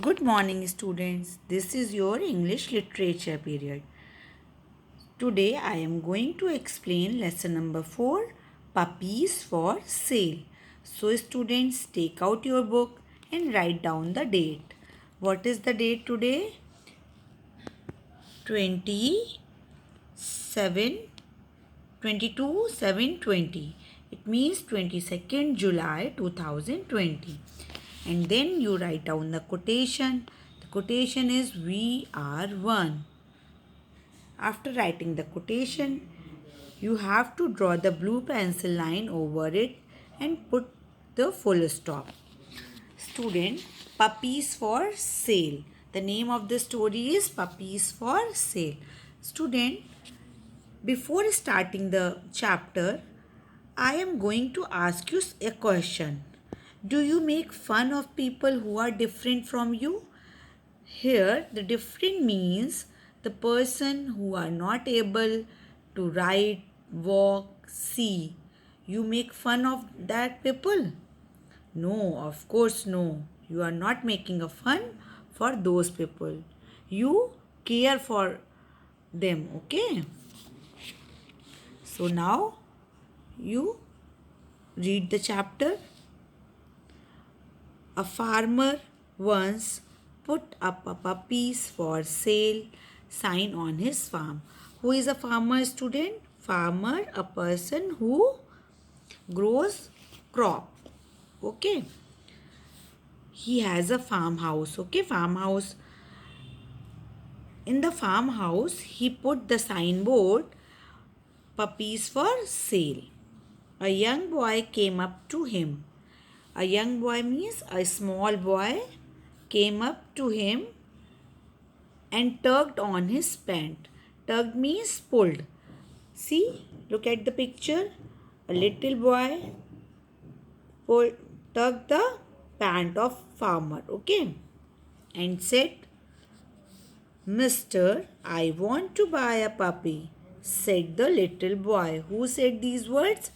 Good morning, students. This is your English literature period. Today I am going to explain lesson number 4, Puppies for Sale. So, students, take out your book and write down the date. What is the date today? 27 22 7 20. It means 22nd July 2020. And then you write down the quotation. The quotation is we are one. After writing the quotation, you have to draw the blue pencil line over it and put the full stop. Student, Puppies for Sale. The name of the story is Puppies for Sale. Student, before starting the chapter, I am going to ask you a question. Do you make fun of people who are different from you? Here, the different means the person who are not able to write, walk, see. You make fun of that people? No, of course no. You are not making a fun for those people. You care for them, okay? So now you read the chapter. A farmer once put up a puppies for sale sign on his farm. Who is a farmer, student? Farmer, a person who grows crop. Okay. He has a farmhouse. Okay, farmhouse. In the farmhouse, he put the signboard puppies for sale. A young boy came up to him. A young boy means a small boy came up to him and tugged on his pant. Tugged means pulled. See, look at the picture. A little boy pulled, tugged the pant of farmer, okay, and said, Mister, I want to buy a puppy, said the little boy. Who said these words?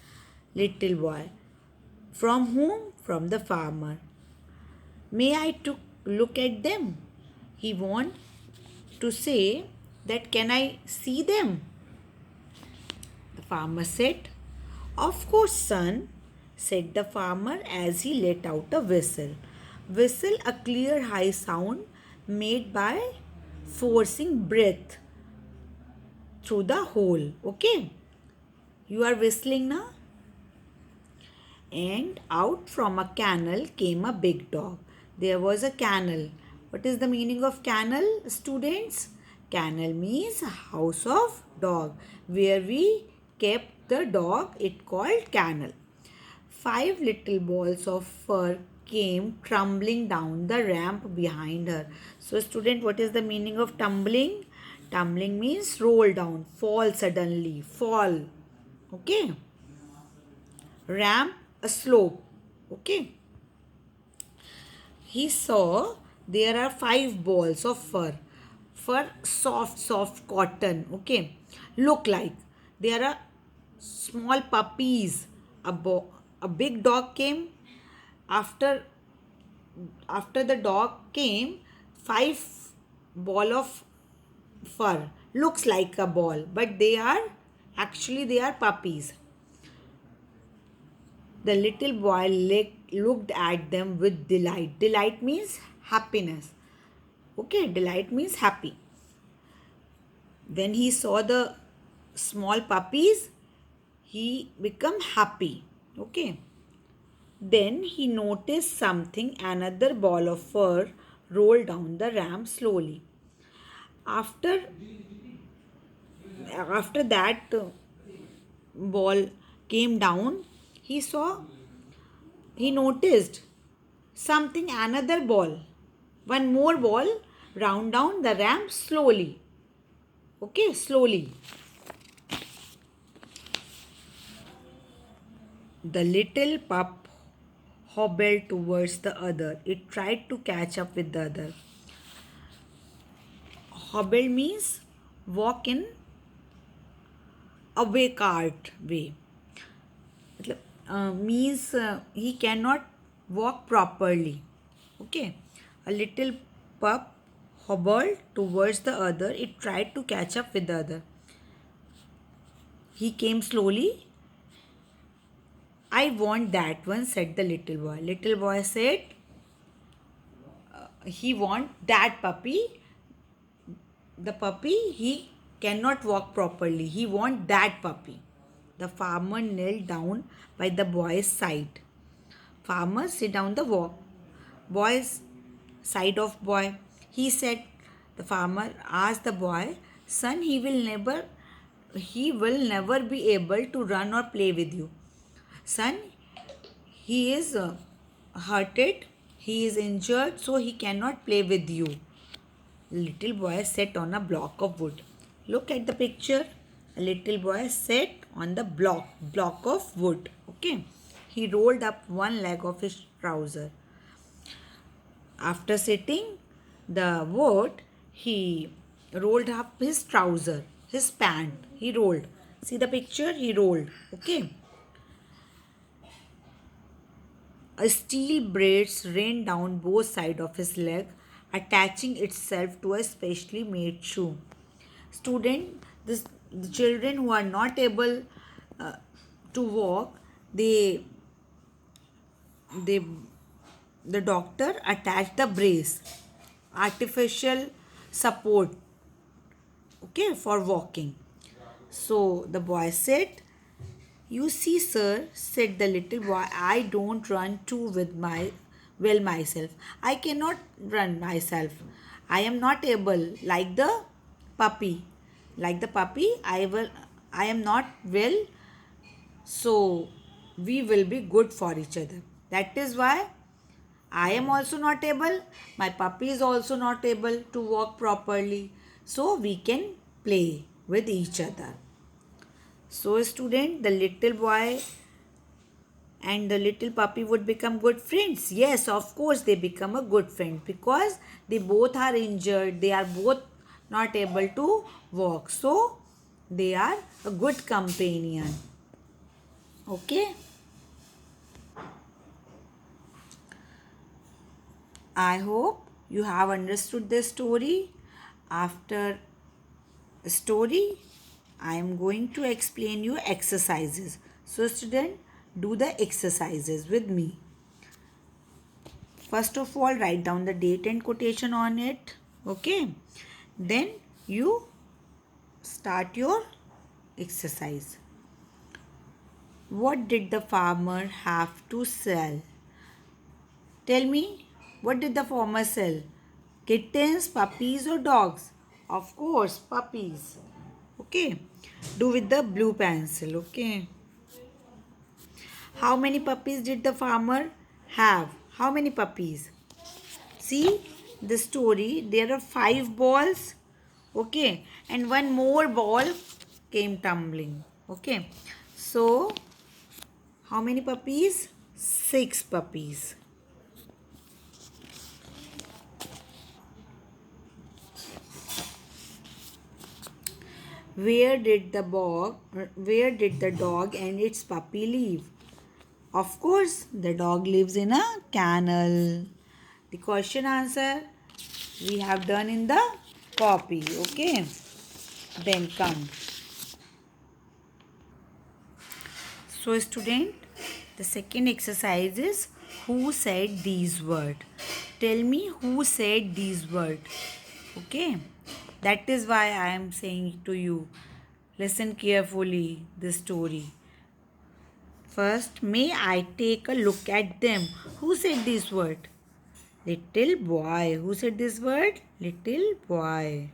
Little boy. From whom? From the farmer. May I took look at them? He want to say that can I see them? The farmer said, Of course, son, said the farmer as he let out a whistle. Whistle, a clear high sound made by forcing breath through the hole. Okay, you are whistling now? And out from a kennel came a big dog. There was a kennel. What is the meaning of kennel, students? Kennel means house of dog. Where we kept the dog, it called kennel. 5 little balls of fur came tumbling down the ramp behind her. So, student, what is the meaning of tumbling? Tumbling means roll down, fall suddenly, fall. Okay. Ramp, a slope. Okay. He saw there are 5 balls of fur. Fur, soft cotton. Okay. Look like there are small puppies. A big dog came. After the dog came, 5 ball of fur. Looks like a ball, but they are puppies. The little boy looked at them with delight. Delight means happiness. Okay, delight means happy. When he saw the small puppies, he became happy. Okay. Then he noticed something, another ball of fur rolled down the ramp slowly. After after that ball came down, he saw he noticed something, another ball, one more ball round down the ramp slowly. Okay, slowly. The little pup hobbled towards the other. It tried to catch up with the other. Hobble means walk in a way cart way. Means he cannot walk properly. Okay. A little pup hobbled towards the other. It tried to catch up with the other. He came slowly. I want that one, said the little boy. Little boy said he want that puppy. The puppy, he cannot walk properly. He want that puppy. The farmer knelt down by the boy's side. Farmer sit down the boy's side of boy. He said, the farmer asked the boy, son, he will never be able to run or play with you. Son, he is hurted, he is injured, so he cannot play with you. Little boy sat on a block of wood. Look at the picture. A little boy sat on the block of wood. Okay. He rolled up one leg of his trouser. After sitting the wood, he rolled up his trouser, his pant. He rolled. See the picture? He rolled. Okay. A steel braid ran down both sides of his leg, attaching itself to a specially made shoe. The children who are not able to walk, they the doctor attached the brace, artificial support, okay, for walking. So the boy said, you see, sir, said the little boy, I don't run too myself. I cannot run myself. I am not able, like the puppy. Like the puppy, I am not well, so we will be good for each other. That is why I am also not able, my puppy is also not able to walk properly, so we can play with each other. So student, the little boy and the little puppy would become good friends. Yes, of course they become a good friend because they both are injured, they are both not able to walk. So they are a good companion. Okay. I hope you have understood this story. After a story, I am going to explain you exercises. So student, do the exercises with me. First of all, write down the date and quotation on it. Okay. Then you start your exercise. What did the farmer have to sell? Tell me, what did the farmer sell? Kittens, puppies or dogs? Of course, puppies. Okay. Do with the blue pencil. Okay. How many puppies did the farmer have? How many puppies? See the story. There are 5 balls. Okay. And one more ball came tumbling. Okay. So, how many puppies? 6 puppies. Where did the dog and its puppy live? Of course, the dog lives in a kennel. The question answer we have done in the copy. Okay. Then come. So student, the second exercise is who said these words? Tell me who said these words. Okay. That is why I am saying to you, listen carefully this story. First, may I take a look at them? Who said this word? Little boy. Who said this word? Little boy.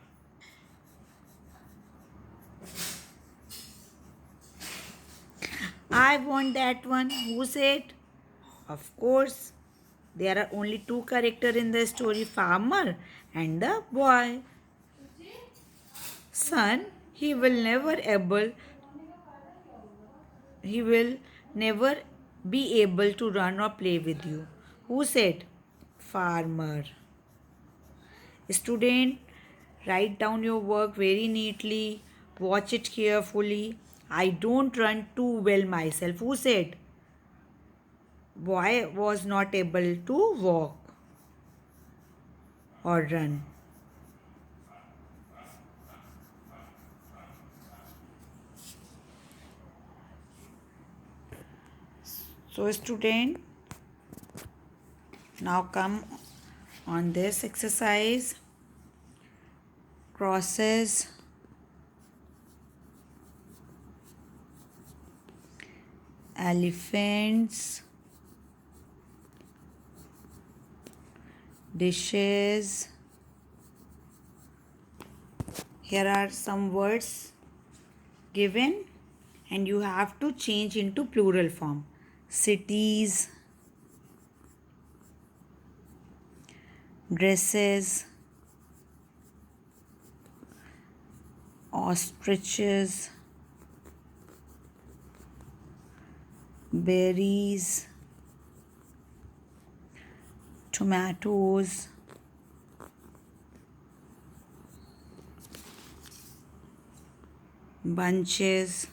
I want that one. Who said? Of course, there are only 2 characters in the story, farmer and the boy. Son, he will never be able to run or play with you. Who said? Farmer. Student, write down your work very neatly. Watch it carefully. I don't run too well myself. Who said? Boy was not able to walk. or run. So student, now come on this exercise. Crosses, elephants, dishes. Here are some words given and you have to change into plural form. Cities, dresses, ostriches, berries, tomatoes, bunches,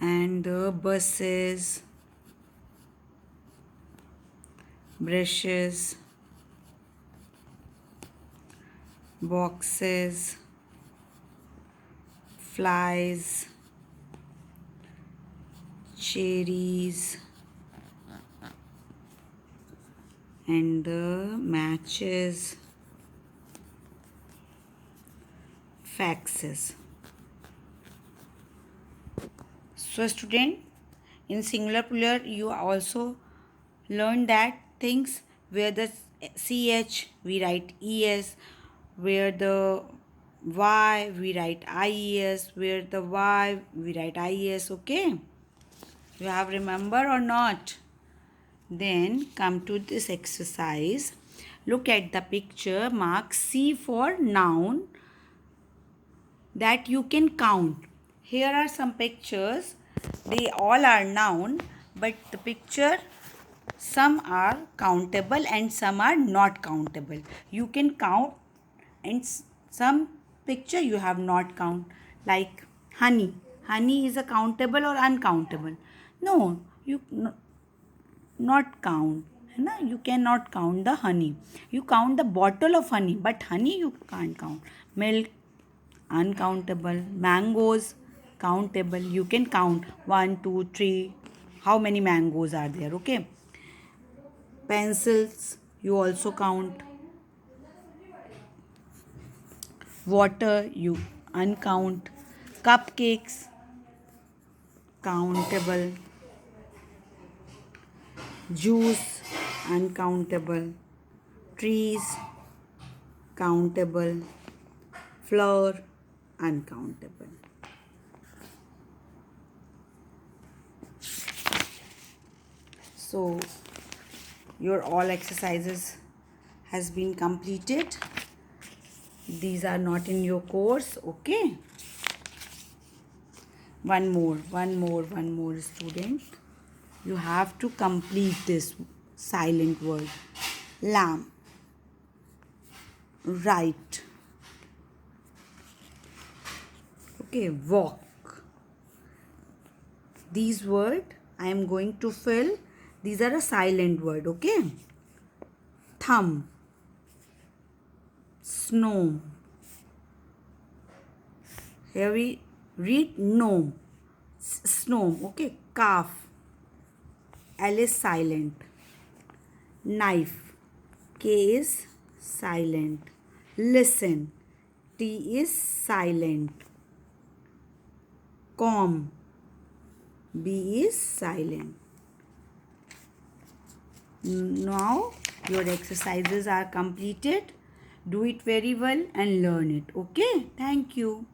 and the buses, brushes, boxes, flies, cherries, and the matches, faxes. So student, in singular plural you also learn that things where the ch we write es, where the y we write ies, where the y we write ies. Okay, you have remember or not? Then come to this exercise. Look at the picture. Mark C for noun that you can count. Here are some pictures. They all are noun, but the picture, some are countable and some are not countable. You can count and some picture you have not count. Like honey. Honey is a countable or uncountable? No, you not count. You cannot count the honey. You count the bottle of honey, but honey you can't count. Milk, uncountable. Mangoes, countable. You can count 1, 2, 3. How many mangoes are there? Okay. Pencils, you also count. Water, you uncount. Cupcakes, countable. Juice, uncountable. Trees, countable. Flower, uncountable. So your all exercises has been completed. These are not in your course. Okay, one more student. You have to complete this silent word. Lamb, right. Okay, walk. These word I am going to fill. These are a silent word. Okay. Thumb, snow. Here we read no. Snow. Okay. Calf. L is silent. Knife. K is silent. Listen. T is silent. Comb. B is silent. Now your exercises are completed. Do it very well and learn it. Okay. Thank you.